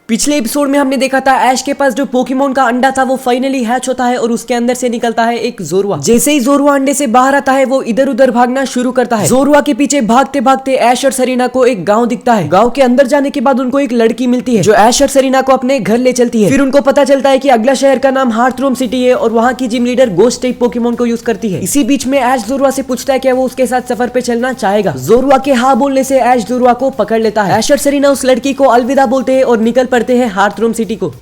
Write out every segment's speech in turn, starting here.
पिछले एपिसोड में हमने देखा था ऐश के पास जो पोकेमोन का अंडा था वो फाइनली हैच होता है और उसके अंदर से निकलता है एक जोरुआ। जैसे ही जोरुआ अंडे से बाहर आता है वो इधर उधर भागना शुरू करता है। जोरुआ के पीछे भागते भागते ऐश और सरीना को एक गांव दिखता है। गांव के अंदर जाने के बाद उनको एक लड़की मिलती है जो ऐश और सरीना को अपने घर ले चलती है। फिर उनको पता चलता है कि अगला शहर का नाम हार्थरूम सिटी है और वहाँ की gym leader ghost type Pokemon को यूज करती है। इसी बीच में ऐश जोरुआ से पूछता है क्या वो उसके साथ सफर पे चलना चाहेगा। जोरुआ के हाँ बोलने से ऐश जोरुआ को पकड़ लेता है। ऐश और सरीना उस लड़की को अलविदा बोलते हैं और निकल पड़ते हैं हार्थरूम सिटी को।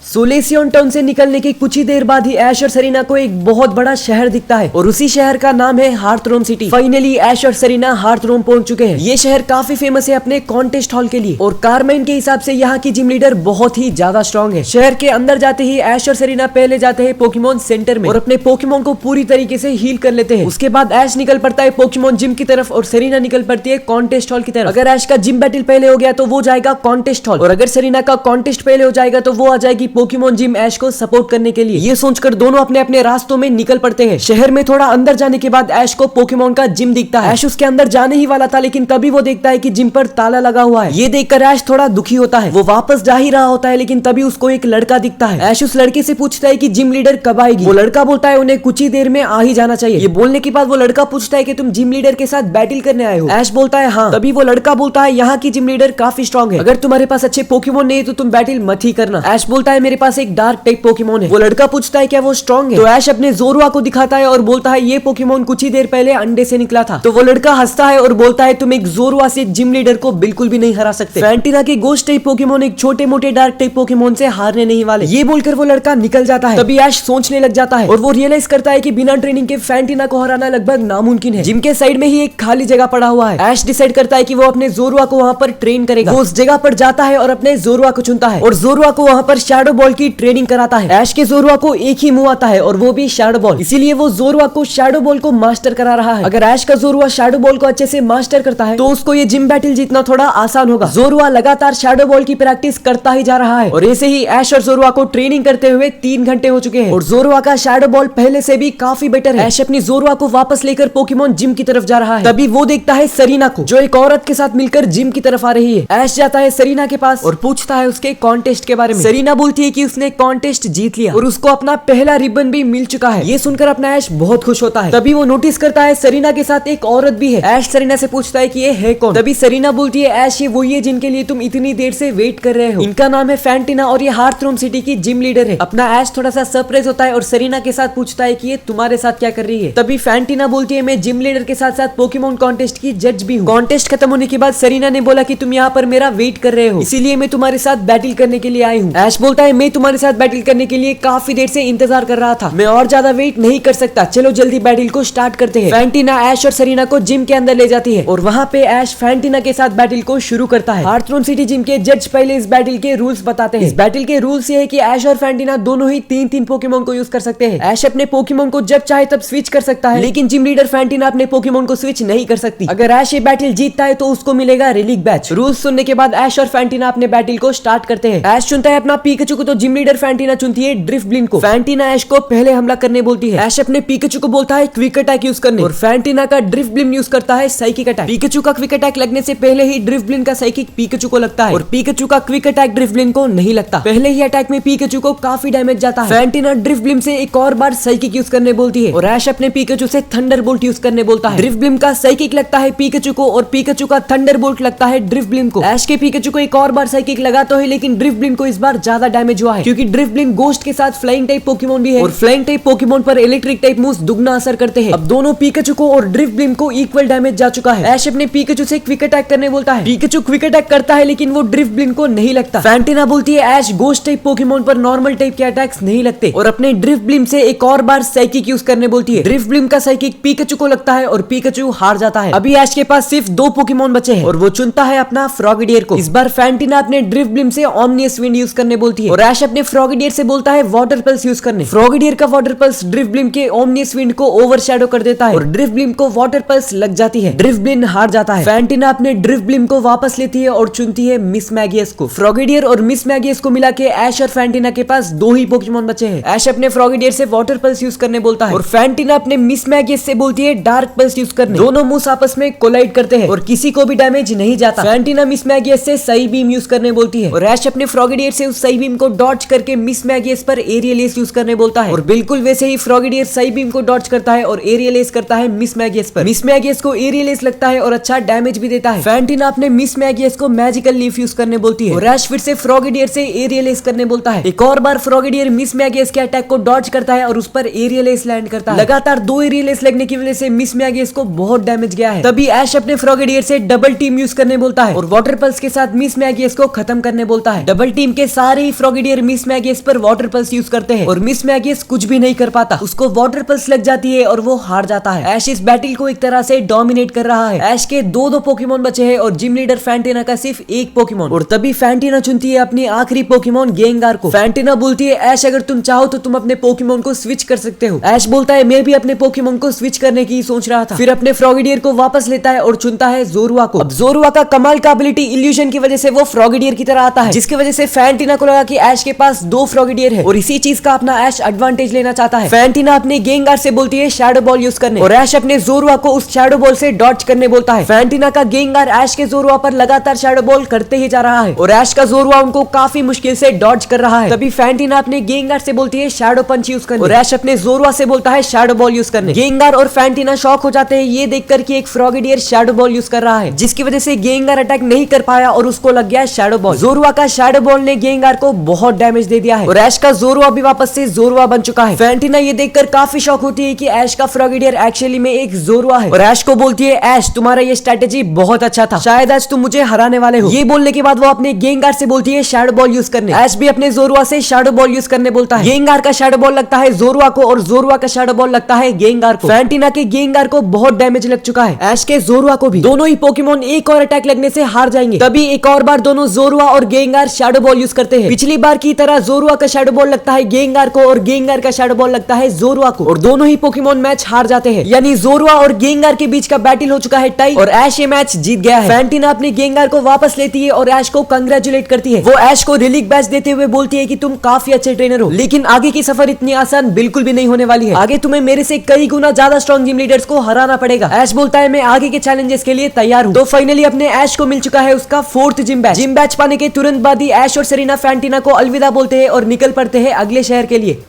सोलेसियन टाउन से निकलने के कुछ ही देर बाद ही ऐश और सरीना को एक बहुत बड़ा शहर दिखता है और उसी शहर का नाम है हार्थरूम सिटी। फाइनली ऐश और सरीना हार्थरूम पहुंच चुके हैं। ये शहर काफी फेमस है अपने कॉन्टेस्ट हॉल के लिए और कारमेन के हिसाब से यहाँ की जिम लीडर बहुत ही ज्यादा स्ट्रॉन्ग है। शहर के अंदर जाते ही ऐश और सरीना पहले जाते हैं पोकेमोन सेंटर में और अपने पोकेमोन को पूरी तरीके से हील कर लेते हैं। उसके बाद ऐश निकल पड़ता है पोकेमोन जिम की तरफ और सरीना निकल पड़ती है कॉन्टेस्ट हॉल की तरफ। अगर ऐश का जिम बैटल पहले हो गया तो वो जाएगा कॉन्टेस्ट हॉल और अगर सरीना का कॉन्टेस्ट पहले हो जाएगा तो वो आ जाएगी पोकेमोन जिम ऐश को सपोर्ट करने के लिए। ये सोचकर दोनों अपने अपने रास्तों में निकल पड़ते हैं। शहर में थोड़ा अंदर जाने के बाद ऐश को पोकेमोन का जिम दिखता है। ऐश उसके अंदर जाने ही वाला था लेकिन तभी वो देखता है कि जिम पर ताला लगा हुआ है। ये देखकर ऐश थोड़ा दुखी होता है। वो वापस जा ही रहा होता है लेकिन तभी उसको एक लड़का दिखता है। ऐश उस लड़के से पूछता है कि जिम लीडर कब आएगी। वो लड़का बोलता है उन्हें कुछ ही देर में आ ही जाना चाहिए। ये बोलने के बाद वो लड़का पूछता है कि तुम जिम लीडर के साथ बैटल करने आए हो। ऐश बोलता है हाँ। तभी वो लड़का बोलता है यहाँ की जिम लीडर काफी स्ट्रॉन्ग है, अगर तुम्हारे पास अच्छे पोकेमोन नहीं है तो तुम बैटल मत ही करना। ऐश बोलता है मेरे पास एक डार्क टाइप पोकेमोन है। वो लड़का पूछता है क्या वो स्ट्रॉन्ग है। तो ऐश अपने जोरुआ को दिखाता है और बोलता है ये पोकेमोन कुछ ही देर पहले अंडे से निकला था। तो वो लड़का हंसता है और बोलता है तुम एक जोरुआ से जिम लीडर को बिल्कुल भी नहीं हरा सकते। फैंटिना के गोस्ट टाइप पोकेमोन एक छोटे मोटे डार्क टाइप पोकेमोन से हारने नहीं वाले। ये बोलकर वो लड़का निकल जाता है। तभी ऐश सोचने लग जाता है और वो रियलाइज करता है कि बिना ट्रेनिंग के फैंटिना को हराना लगभग नामुमकिन है। जिम के साइड में ही एक खाली जगह पड़ा हुआ है। ऐश डिसाइड करता है कि वो अपने जोरुआ को वहाँ पर ट्रेन करेगा। वो उस जगह पर जाता है और अपने जोरुआ को चुनता है और जोरुआ को वहाँ पर शैडो बॉल की ट्रेनिंग कराता है। ऐश के जोरुआ को एक ही मुंह आता है और वो भी शैडो बॉल, इसीलिए वो जोरुआ को शैडो बॉल को मास्टर करा रहा है। अगर ऐश का जोरुआ शैडो बॉल को अच्छे से मास्टर करता है तो उसको ये जिम बैटल जीतना थोड़ा आसान होगा। जोरुआ लगातार शैडो बॉल की प्रैक्टिस करता ही जा रहा है और ऐसे ही ऐश और जोरुआ को ट्रेनिंग करते हुए 3 घंटे हो चुके हैं और जोरुआ का शैडो बॉल पहले से भी काफी बेटर है। ऐश अपनी जोरुआ को वापस लेकर पोकेमोन जिम की तरफ जा रहा है। तभी वो देखता है सरीना को जो एक औरत के साथ मिलकर जिम की तरफ आ रही है। ऐश जाता है सरीना के पास और पूछता है उसके कॉन्टेस्ट के बारे में। सरीना बोलती है कि उसने कॉन्टेस्ट जीत लिया और उसको अपना पहला रिबन भी मिल चुका है। ये सुनकर अपना ऐश बहुत खुश होता है। तभी वो नोटिस करता है सरीना के साथ एक औरत भी है। ऐश सरीना से पूछता है कि ये है कौन। तभी सरीना बोलती है ऐश ये वही है जिनके लिए तुम इतनी देर से वेट कर रहे हो। इनका नाम है फैंटिना और ये हार्थरूम सिटी की जिम लीडर है। अपना ऐश थोड़ा सा सरप्राइज होता है और सरीना के साथ पूछता है कि ये तुम्हारे साथ क्या कर रही है। तभी फैंटिना बोलती है मैं जिम लीडर के साथ साथ पोकेमोन कॉन्टेस्ट की जज भी हूँ। कॉन्टेस्ट खत्म होने के बाद सरीना ने बोला कि तुम यहाँ पर मेरा वेट कर रहे हो, इसीलिए मैं तुम्हारे साथ बैटल करने के लिए आई हूँ। ऐश बोलता है मैं तुम्हारे साथ बैटल करने के लिए काफी देर से इंतजार कर रहा था, मैं और ज्यादा वेट नहीं कर सकता, चलो जल्दी बैटल को स्टार्ट करते हैं। फैंटिना ऐश और सरीना को जिम के अंदर ले जाती है और वहाँ पे ऐश फैंटिना के साथ बैटल को शुरू करता है। हार्थरूम सिटी जिम के जज पहले इस बैटल के रूल्स बताते हैं। इस बैटल के रूल्स ये है कि ऐश और फैंटिना दोनों ही 3-3 पोकेमोन को यूज कर सकते हैं। ऐश अपने पोकेमोन को जब चाहे तब स्विच कर सकता है लेकिन जिम लीडर फैंटिना अपने पोकेमोन को स्विच नहीं कर सकती। अगर ऐश ये बैटल जीतता है तो उसको मिलेगा रिलीग बैच। रूल्स सुनने के बाद ऐश और फैंटिना अपने बैटल को स्टार्ट करते हैं। ऐश चुनता है अपना पीकाचू को तो जिम लीडर फैंटिना चुनती है ड्रिफ्टब्लिन को। फैंटिना ऐश को पहले हमला करने बोलती है। ऐश अपने पीकाचू को बोलता है क्विक अटैक यूज करने और फैंटिना का ड्रिफ्टब्लिन यूज करता है साइकिक अटैक। पीकाचू का क्विक अटैक लगने से पहले ही ड्रिफ्टब्लिन का साइकिक पीकाचू को लगता है और पीकाचू का क्विक अटैक ड्रिफ्टब्लिन को नहीं लगता। पहले ही अटैक में पीकाचू को काफी डैमेज जाता है। फैंटिना ड्रिफ्टब्लिन से एक और बार साइकिक यूज करने बोलती है और ऐश अपने पीकाचू से थंडरबोल्ट यूज करने बोलता है। ड्रिफ्टब्लिन का साइकिक लगता है पीकाचू को और पीकाचू का थंडरबोल्ट लगता है ड्रिफ्टब्लिन को। ऐश के पीकाचू को एक और बार साइकिक लगाता है लेकिन ड्रिफ्टब्लिन को इस बार ज्यादा डैमेज हुआ है क्योंकि ड्रिफ्टब्लिन गोस्ट के साथ फ्लाइंग टाइप पोकेमोन भी है और फ्लाइंग टाइप पोकेमोन पर इलेक्ट्रिक टाइप मूव्स दुगना असर करते हैं। अब दोनों पीकाचू को और ड्रिफ्टब्लिन को इक्वल डैमेज जा चुका है। ऐश अपने पीकाचू से क्विक अटैक करने बोलता है। पीकाचू क्विक अटैक करता है लेकिन वो ड्रिफ्टब्लिन को नहीं लगता। फैंटिना बोलती है ऐश गोस्ट टाइप पोकेमोन पर नॉर्मल टाइप के अटैक्स नहीं लगते और अपने ड्रिफ्टब्लिन से एक और बार साइकिक यूज करने बोलती है। ड्रिफ्टब्लिन का साइकिक पीकाचू को लगता है और पीकाचू हार जाता है। अभी ऐश के पास सिर्फ 2 पोकेमोन बचे हैं और वो चुनता है अपना फ्रॉगेडियर को। इस बार फैंटिना अपने ड्रिफ्टब्लिन से ओमनियस विंड यूज करने बोलती है और ऐश अपने फ्रॉगेडियर से बोलता है वाटर पल्स यूज करने। फ्रॉगेडियर का वाटर पल्स ड्रिफ्ट ब्लिम के ओमनियस विंड को ओवरशैडो कर देता है और ड्रिफ्ट ब्लिम को वाटर पल्स लग जाती है। ड्रिफ्ट ब्लिम हार जाता है। फैंटिना अपने ड्रिफ्ट ब्लिम को वापस लेती है और चुनती है मिस मैगियस को। फ्रॉगेडियर और मिस मैगियस को मिला के ऐश और फैंटिना के पास 2 ही पोकेमॉन बचे हैं। ऐश अपने फ्रॉगेडियर से वाटर पल्स यूज करने बोलता है और फैंटिना अपने मिस मैगियस से बोलती है डार्क पल्स यूज करने। दोनों मूस आपस में कोलाइड करते हैं और किसी को भी डैमेज नहीं जाता। फैंटिना मिस मैगियस से सही बीम यूज करने बोलती है और ऐश अपने फ्रॉगेडियर से उस सही बीम को डॉज करके मिस मैगियस पर एरियल एस यूज करने बोलता है और बिल्कुल वैसे ही फ्रॉगेडियर सही बीम को डॉज करता है और एरियल एस करता है मिस मैगियस पर। मिस मैगियस को एरियल एस लगता है और अच्छा डैमेज भी देता है। फैंटिना अपने मिस मैगियस को मैजिकल लीफ यूज करने बोलती है और ऐश फिर से फ्रॉगेडियर से एरियल एस करने बोलता है। एक और बार फ्रॉगेडियर मिस मैगियस के अटैक को डॉज करता है और उस पर एरियल एस लैंड करता है। लगातार 2 एरियल एस लगने की वजह से मिस मैगियस को बहुत डैमेज गया है। तभी ऐश अपने फ्रॉगेडियर से डबल टीम यूज करने बोलता है और वाटर पल्स के साथ मिस मैगियस को खत्म करने बोलता है। डबल टीम के सारे ही फ्रॉगेडियर मिस मैगियस पर वाटर पल्स यूज करते हैं और मिस मैगियस कुछ भी नहीं कर पाता। उसको वाटर पल्स लग जाती है और वो हार जाता है। ऐश इस बैटल को एक तरह से डोमिनेट कर रहा है। ऐश के 2 पोकेमॉन बचे हैं और जिम लीडर फैंटिना का सिर्फ 1 पोकेमॉन। और तभी फैंटिना चुनती है अपनी आखिरी पोकेमॉन गेंगार को। फैंटिना बोलती है ऐश अगर तुम चाहो तो तुम अपने पोकेमॉन को स्विच कर सकते हो। ऐश बोलता है मैं भी अपने पोकेमॉन को स्विच करने की सोच रहा था। फिर अपने फ्रॉगेडियर को वापस लेता है और चुनता है जोरुआ को। अब जोरुआ का कमाल का एबिलिटी इल्यूजन की वजह से वो फ्रॉगेडियर की तरह आता है, जिसकी वजह से फैंटिना को लगा कि ऐश के पास 2 फ्रॉगेडियर है और इसी चीज का अपना ऐश एडवांटेज लेना चाहता है। फैंटिना अपने गेंगार से बोलती है शैडो बॉल यूज करने और ऐश अपने जोरुआ को उस शैडो बॉल से डॉज करने बोलता है। फैंटिना का गेंगार ऐश के जोरुआ पर लगातार शैडो बॉल करते ही जा रहा है और ऐश का जोरुआ उनको काफी मुश्किल से डॉज कर रहा है। तभी फैंटिना अपने गेंगार से बोलती है शैडो पंच यूज करने और ऐश अपने जोरुआ से बोलता है शैडो बॉल यूज करने। गेंगार और फैंटिना शॉक हो जाते हैं ये देखकर कि एक फ्रॉगेडियर शैडो बॉल यूज कर रहा है, जिसकी वजह से गेंगार अटैक नहीं कर पाया और उसको लग गया शैडो बॉल। जोरुआ का शैडो बॉल ने गेंगार को बहुत डैमेज दे दिया है और ऐश का जोरुआ भी वापस से जोरुआ बन चुका है। फैंटिना ये देखकर काफी शॉक होती है कि ऐश का फ्रॉगेडियर एक्चुअली में एक जोरुआ है और ऐश को बोलती है ऐश तुम्हारा ये स्ट्रेटेजी बहुत अच्छा था, शायद आज तुम मुझे हराने वाले हो। ये बोलने के बाद वो अपने गेंगार से बोलती है शैडो बॉल यूज करने। ऐश भी अपने जोरुआ से शैडो बॉल यूज करने बोलता है। गेंगार का शैडो बॉल लगता है जोरुआ को और जोरुआ का शैडो बॉल लगता है गेंगार को। फैंटिना के गेंगार को बहुत डैमेज लग चुका है, ऐश के जोरुआ को भी। दोनों ही पोकेमॉन एक और अटैक लगने से हार जाएंगे। तभी एक और बार दोनों जोरुआ और गेंगार शैडो बॉल यूज करते हैं। पिछली बार की तरह जोरुआ का शैडो बॉल लगता है गेंगार को और गेंगार का शैडो बॉल लगता है जोरुआ को और दोनों ही पोकेमॉन मैच हार जाते हैं। यानी जोरुआ और गेंगार के बीच का बैटल हो चुका है टाई और ऐश ये मैच जीत गया है। फैंटिना अपने गेंगार को वापस लेती है और ऐश को कंग्रेचुलेट करती है। वो ऐश को रिलीक बैच देते हुए बोलती है कि तुम काफी अच्छे ट्रेनर हो, लेकिन आगे की सफर इतनी आसान बिल्कुल भी नहीं होने वाली है। आगे तुम्हें मेरे से कई गुना ज्यादा स्ट्रॉन्ग जिम लीडर्स को हराना पड़ेगा। ऐश बोलता है मैं आगे के चैलेंजेस के लिए तैयार हूँ। तो फाइनली अपने ऐश को मिल चुका है उसका 4th gym batch. Gym batch पाने के तुरंत बाद ही ऐश और सेरेना फैंटिना को अलविदा बोलते हैं और निकल पड़ते हैं अगले शहर के लिए।